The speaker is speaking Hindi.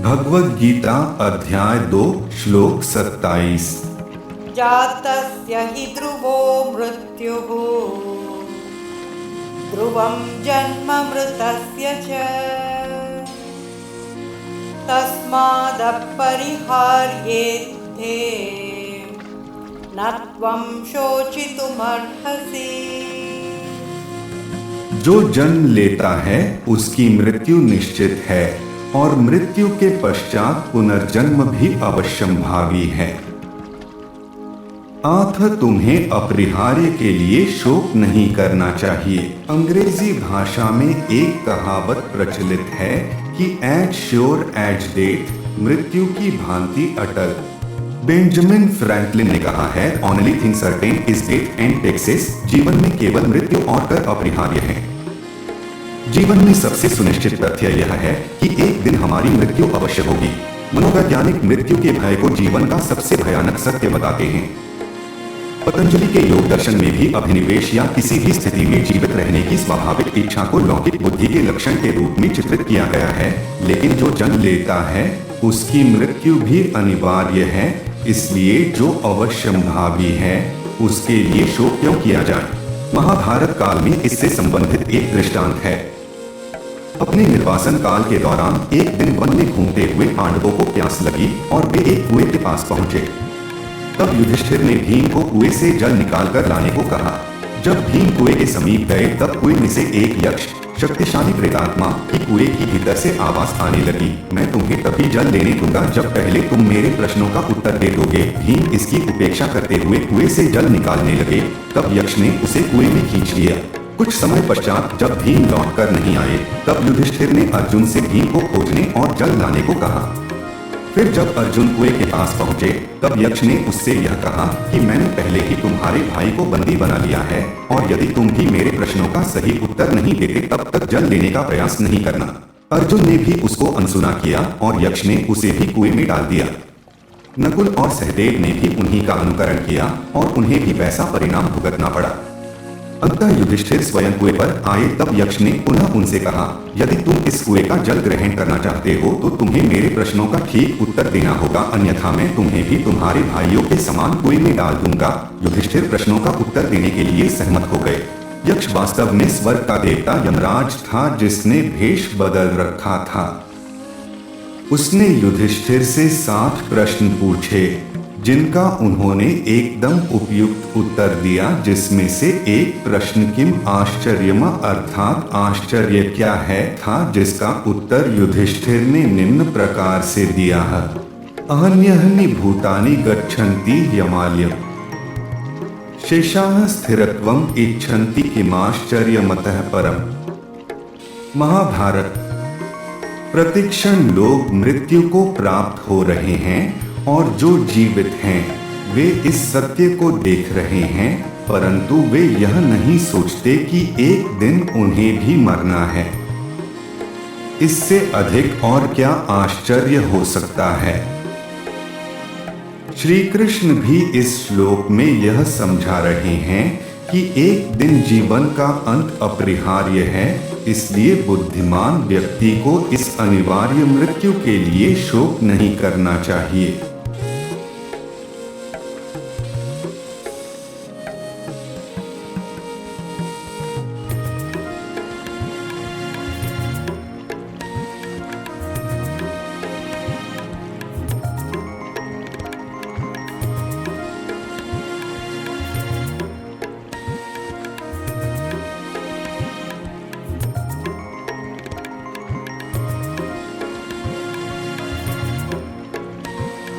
भगवद गीता अध्याय 2 श्लोक 27। जातस्य हि ध्रुवो मृत्युः ध्रुवं जन्म मृतस्य च तस्मादपरिहार्येत्थे न त्वं शोचितुमर्हसि। जो जन्म लेता है उसकी मृत्यु निश्चित है और मृत्यु के पश्चात पुनर्जन्म भी अवश्यंभावी है। अतः तुम्हें अपरिहार्य के लिए शोक नहीं करना चाहिए। अंग्रेजी भाषा में एक कहावत प्रचलित है कि एज श्योर एज डेथ, मृत्यु की भांति अटल। बेंजामिन फ्रैंकलिन ने कहा है, only thing certain is death and taxes. जीवन में केवल मृत्यु और कर अपरिहार्य है। जीवन में सबसे सुनिश्चित तथ्य यह है कि एक दिन हमारी मृत्यु अवश्य होगी। मनोवैज्ञानिक मृत्यु के भय को जीवन का सबसे भयानक सत्य बताते हैं। पतंजलि के योग दर्शन में भी अभिनिवेश या किसी भी स्थिति में जीवित रहने की स्वाभाविक इच्छा को लौकिक बुद्धि के लक्षण के रूप में चित्रित किया गया है। लेकिन जो जन्म लेता है उसकी मृत्यु भी अनिवार्य है, इसलिए जो अवश्यंभावी है उसके लिए शोक क्यों किया जाए। महाभारत काल में इससे संबंधित एक दृष्टांत है। अपने निर्वासन काल के दौरान एक दिन वन में घूमते हुए पांडवों को प्यास लगी और वे एक कुएं के पास पहुंचे। तब युधिष्ठिर ने भीम को कुएं से जल निकाल कर लाने को कहा। जब भीम कुएं के समीप गए तब कुएं में से एक यक्ष शक्तिशाली प्रेतात्मा की कुएं की भीतर से आवाज आने लगी, मैं तुम्हें तभी जल लेने दूंगा जब पहले तुम मेरे प्रश्नों का उत्तर दे दोगे। भीम इसकी उपेक्षा करते हुए कुएं से जल निकालने लगे। तब यक्ष ने उसे कुएं में खींच लिया। कुछ समय पश्चात जब भीम लौट कर नहीं आए तब युधिष्ठिर ने अर्जुन से भीम को खोजने और जल लाने को कहा। फिर जब अर्जुन कुएं के पास पहुंचे तब यक्ष ने उससे यह कहा कि मैंने पहले ही तुम्हारे भाई को बंदी बना लिया है और यदि तुम भी मेरे प्रश्नों का सही उत्तर नहीं देते तब तक जल लेने का प्रयास नहीं करना। अर्जुन ने भी उसको अनसुना किया और यक्ष ने उसे भी कुएं में डाल दिया। नकुल और सहदेव ने भी उन्हीं का अनुकरण किया और उन्हें भी वैसा परिणाम भुगतना पड़ा। अंततः युधिष्ठिर स्वयं कुएं पर आए तब यक्ष ने पुनः उनसे कहा, यदि तुम इस कुएं का जल ग्रहण करना चाहते हो तो तुम्हें मेरे प्रश्नों का ठीक उत्तर देना होगा, अन्यथा मैं तुम्हें भी तुम्हारे भाइयों के समान कुएं में डाल दूंगा। युधिष्ठिर प्रश्नों का उत्तर देने के लिए सहमत हो गए। यक्ष वास्तव में स्वर्ग का देवता यमराज था जिसने भेष बदल रखा था। उसने युधिष्ठिर से 60 प्रश्न पूछे जिनका उन्होंने एकदम उपयुक्त उत्तर दिया, जिसमें से एक प्रश्न किम आश्चर्यम अर्थात आश्चर्य क्या है था, जिसका उत्तर युधिष्ठिर ने निम्न प्रकार से दिया है, अहन्यहनि भूतानि गच्छन्ति यमालयम् शेषाः स्थिरत्वम् इच्छन्ति किमाश्चर्यमतः परम्। महाभारत। प्रतिक्षण लोग मृत्यु को प्राप्त हो रहे हैं और जो जीवित हैं वे इस सत्य को देख रहे हैं, परंतु वे यह नहीं सोचते कि एक दिन उन्हें भी मरना है। इससे अधिक और क्या आश्चर्य हो सकता है। श्री कृष्ण भी इस श्लोक में यह समझा रहे हैं कि एक दिन जीवन का अंत अपरिहार्य है, इसलिए बुद्धिमान व्यक्ति को इस अनिवार्य मृत्यु के लिए शोक नहीं करना चाहिए।